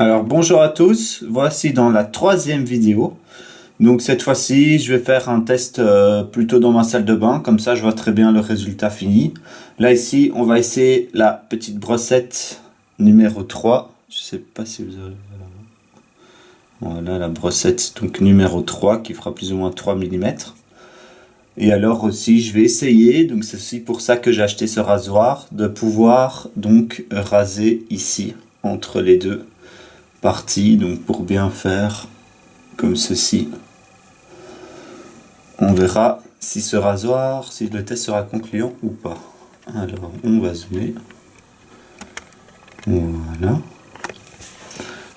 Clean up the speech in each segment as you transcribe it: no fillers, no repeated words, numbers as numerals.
Alors bonjour à tous, voici dans la troisième vidéo. Donc cette fois-ci, je vais faire un test plutôt dans ma salle de bain, comme ça je vois très bien le résultat fini. Là ici, on va essayer la petite brossette numéro 3. Je sais pas si vous arrivez à la voir. Voilà la brossette donc numéro 3 qui fera plus ou moins 3 mm. Et alors aussi, je vais essayer, donc c'est aussi pour ça que j'ai acheté ce rasoir, de pouvoir donc raser ici, entre les deux partie, donc pour bien faire comme ceci. On verra si ce rasoir, si le test sera concluant ou pas. Alors on va zoomer. Voilà.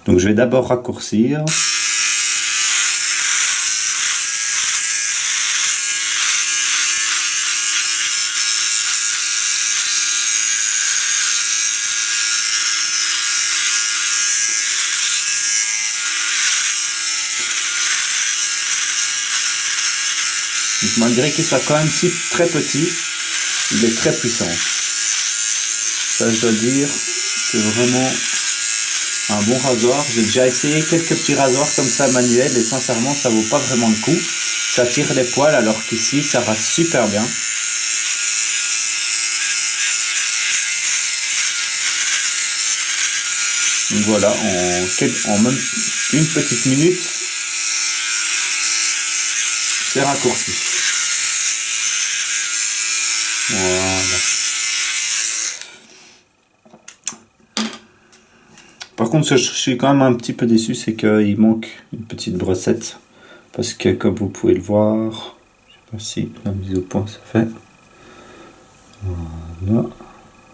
Donc je vais d'abord raccourcir. Donc, malgré qu'il soit quand même si très petit, il est très puissant. Ça je dois dire, c'est vraiment un bon rasoir. J'ai déjà essayé quelques petits rasoirs comme ça manuels et sincèrement ça vaut pas vraiment le coup. Ça tire les poils alors qu'ici ça rase super bien. Donc voilà, en même une petite minute, c'est raccourci. Voilà. Par contre, ce que je suis quand même un petit peu déçu, c'est qu'il manque une petite brossette. Parce que comme vous pouvez le voir, je sais pas si la mise au point ça fait. Voilà.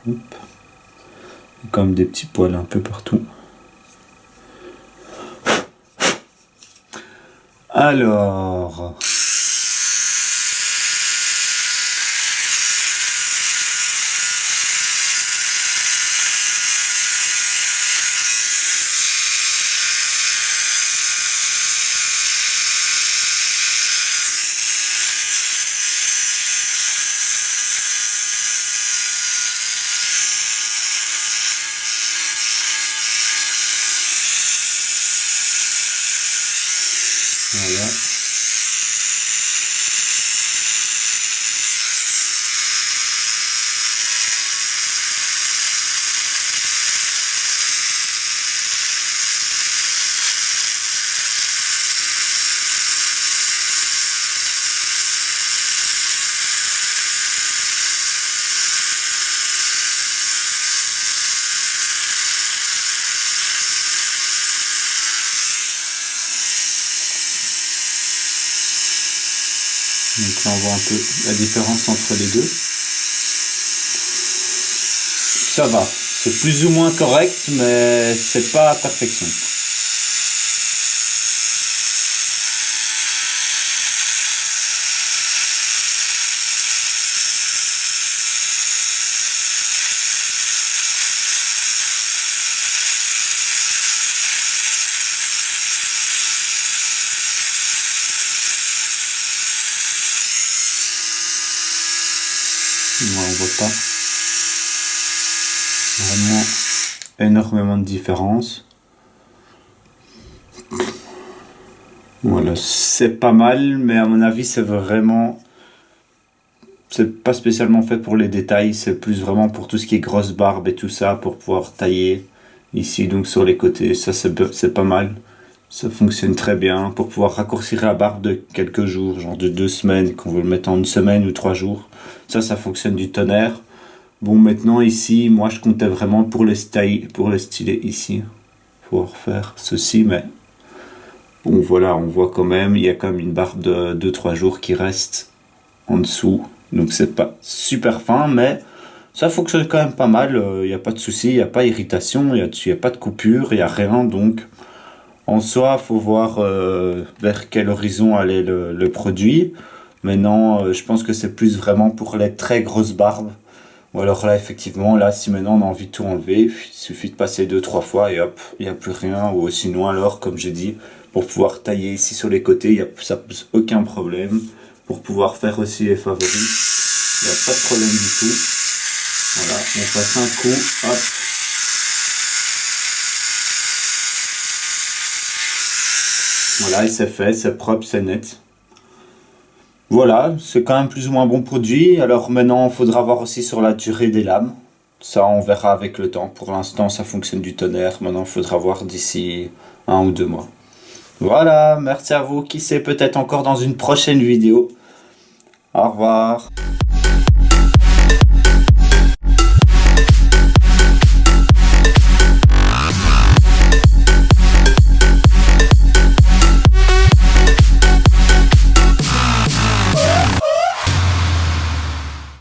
Hop. Il y a quand même des petits poils un peu partout. Alors. Voilà. Donc là on voit un peu la différence entre les deux. Ça va, c'est plus ou moins correct, mais c'est pas à perfection. Moi, on voit pas vraiment énormément de différence. Voilà, c'est pas mal, mais à mon avis, c'est pas spécialement fait pour les détails, c'est plus vraiment pour tout ce qui est grosse barbe et tout ça, pour pouvoir tailler ici, donc sur les côtés. Ça, c'est pas mal. Ça fonctionne très bien pour pouvoir raccourcir la barbe de quelques jours, genre de 2 semaines, qu'on veut le mettre en 1 semaine ou 3 jours. Ça fonctionne du tonnerre. Bon, maintenant ici, moi je comptais vraiment pour le styler ici, pour faire ceci, mais bon voilà, on voit quand même, il y a quand même une barbe de 2-3 jours qui reste en dessous, donc c'est pas super fin, mais ça fonctionne quand même pas mal, il n'y a pas de souci, il n'y a pas d'irritation, il n'y a pas de coupure, il n'y a rien, donc en soi, il faut voir vers quel horizon allait le produit. Maintenant, je pense que c'est plus vraiment pour les très grosses barbes. Ou alors là, effectivement, là, si maintenant on a envie de tout enlever, il suffit de passer 2-3 fois et hop, il n'y a plus rien. Ou sinon, alors, comme j'ai dit, pour pouvoir tailler ici sur les côtés, ça pose aucun problème. Pour pouvoir faire aussi les favoris, il n'y a pas de problème du tout. Voilà, on passe un coup, hop. Voilà, et c'est fait, c'est propre, c'est net. Voilà, c'est quand même plus ou moins bon produit. Alors maintenant, il faudra voir aussi sur la durée des lames. Ça, on verra avec le temps. Pour l'instant, ça fonctionne du tonnerre. Maintenant, il faudra voir d'ici 1 ou 2 mois. Voilà, merci à vous. Qui sait, peut-être encore dans une prochaine vidéo. Au revoir.